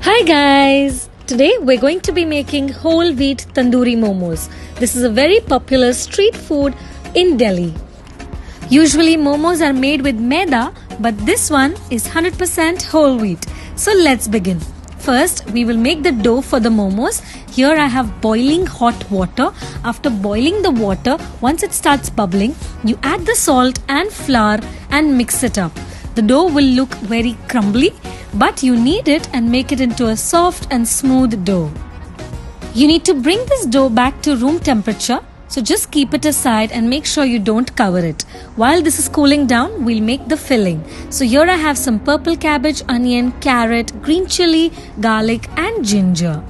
Hi guys! Today we're going to be making whole wheat tandoori momos. This is a very popular street food in Delhi. Usually momos are made with maida, but this one is 100% whole wheat. So let's begin. First, we will make the dough for the momos. Here I have boiling hot water. After boiling the water, once it starts bubbling, you add the salt and flour and mix it up. The dough will look very crumbly, but you knead it and make it into a soft and smooth dough. You need to bring this dough back to room temperature, so just keep it aside and make sure you don't cover it. While this is cooling down, we'll make the filling. So here I have some purple cabbage, onion, carrot, green chili, garlic and ginger.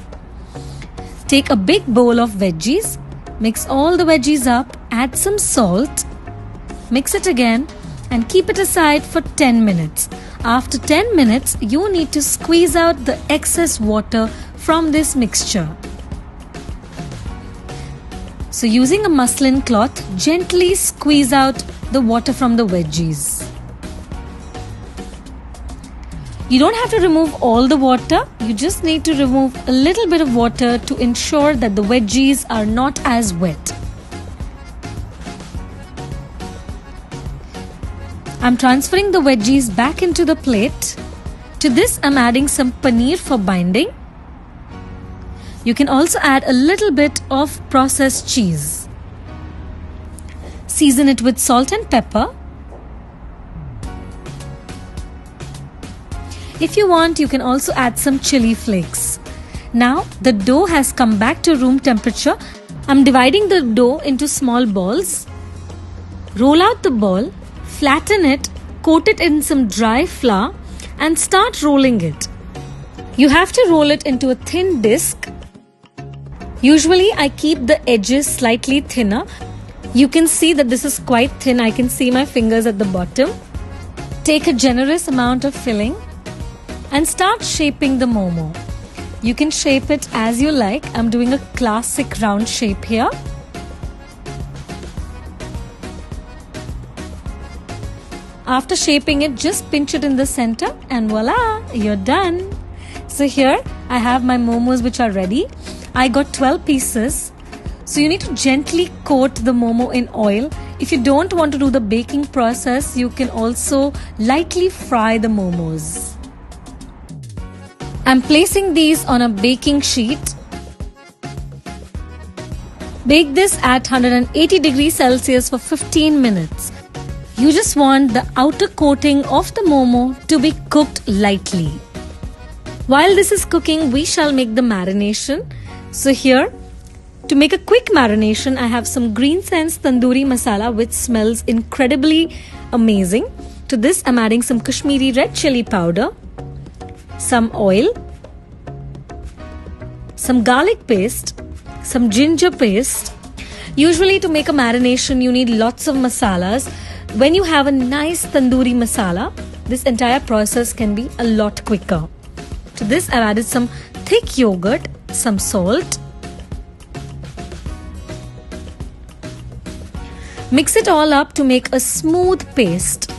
Take a big bowl of veggies, mix all the veggies up, add some salt, mix it again and keep it aside for 10 minutes. After 10 minutes, you need to squeeze out the excess water from this mixture. So using a muslin cloth, gently squeeze out the water from the veggies. You don't have to remove all the water, you just need to remove a little bit of water to ensure that the veggies are not as wet. I'm transferring the veggies back into the plate. To this, I'm adding some paneer for binding. You can also add a little bit of processed cheese. Season it with salt and pepper. If you want, you can also add some chili flakes. Now, the dough has come back to room temperature. I'm dividing the dough into small balls. Roll out the ball. Flatten it, coat it in some dry flour and start rolling it. You have to roll it into a thin disc. Usually I keep the edges slightly thinner. You can see that this is quite thin. I can see my fingers at the bottom. Take a generous amount of filling and start shaping the momo. You can shape it as you like. I'm doing a classic round shape here. After shaping it, just pinch it in the center and voila, you're done. So here I have my momos which are ready. I got 12 pieces. So you need to gently coat the momo in oil. If you don't want to do the baking process, you can also lightly fry the momos. I'm placing these on a baking sheet. Bake this at 180 degrees Celsius for 15 minutes. You just want the outer coating of the momo to be cooked lightly. While this is cooking, we shall make the marination. So here, to make a quick marination, I have some Green Sense Tandoori Masala which smells incredibly amazing. To this, I'm adding some Kashmiri red chili powder, some oil, some garlic paste, some ginger paste. Usually to make a marination, you need lots of masalas. When you have a nice tandoori masala, this entire process can be a lot quicker. To this, I've added some thick yogurt, some salt. Mix it all up to make a smooth paste.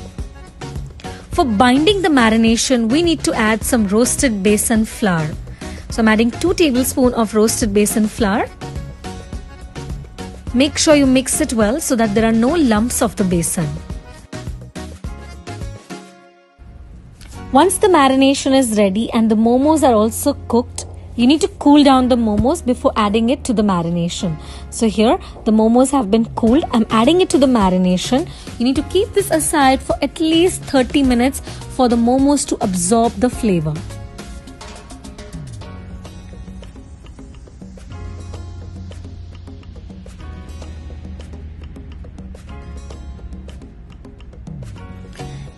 For binding the marination, we need to add some roasted besan flour. So I'm adding 2 tablespoons of roasted besan flour. Make sure you mix it well so that there are no lumps of the besan. Once the marination is ready and the momos are also cooked, you need to cool down the momos before adding it to the marination. So here the momos have been cooled. I'm adding it to the marination. You need to keep this aside for at least 30 minutes for the momos to absorb the flavor.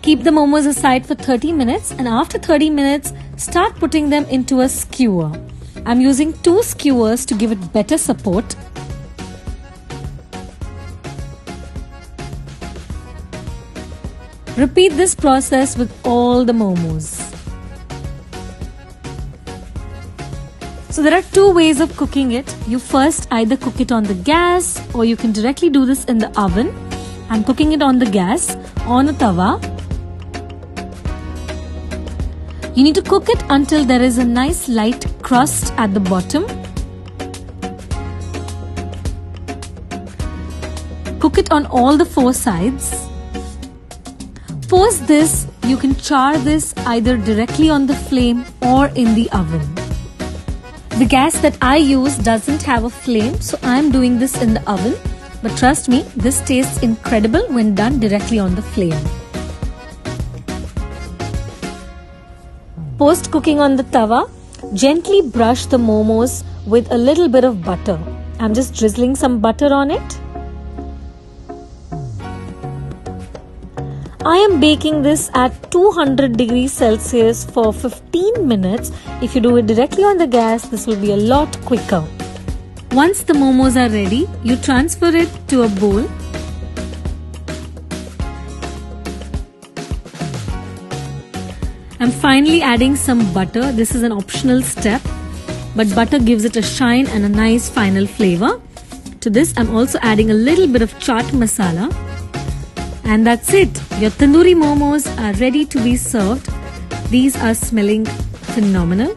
Keep the momos aside for 30 minutes and after 30 minutes, start putting them into a skewer. I'm using 2 skewers to give it better support. Repeat this process with all the momos. So there are 2 ways of cooking it. You first either cook it on the gas or you can directly do this in the oven. I'm cooking it on the gas on a tawa. You need to cook it until there is a nice light crust at the bottom. Cook it on all the 4 sides. Post this, you can char this either directly on the flame or in the oven. The gas that I use doesn't have a flame, so I'm doing this in the oven. But trust me, this tastes incredible when done directly on the flame. Post cooking on the tawa, gently brush the momos with a little bit of butter. I'm just drizzling some butter on it. I am baking this at 200 degrees Celsius for 15 minutes. If you do it directly on the gas, this will be a lot quicker. Once the momos are ready, you transfer it to a bowl. I'm finally adding some butter. This is an optional step, but butter gives it a shine and a nice final flavor. To this, I'm also adding a little bit of chaat masala. And that's it. Your tandoori momos are ready to be served. These are smelling phenomenal.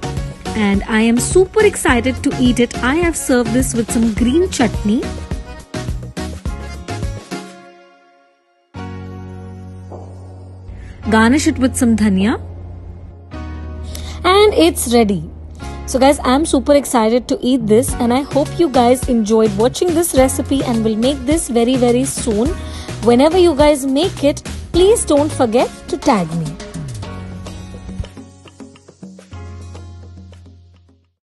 And I am super excited to eat it. I have served this with some green chutney. Garnish it with some dhania. And it's ready. So guys, I'm super excited to eat this, and I hope you guys enjoyed watching this recipe and will make this very soon. Whenever you guys make it, please don't forget to tag me.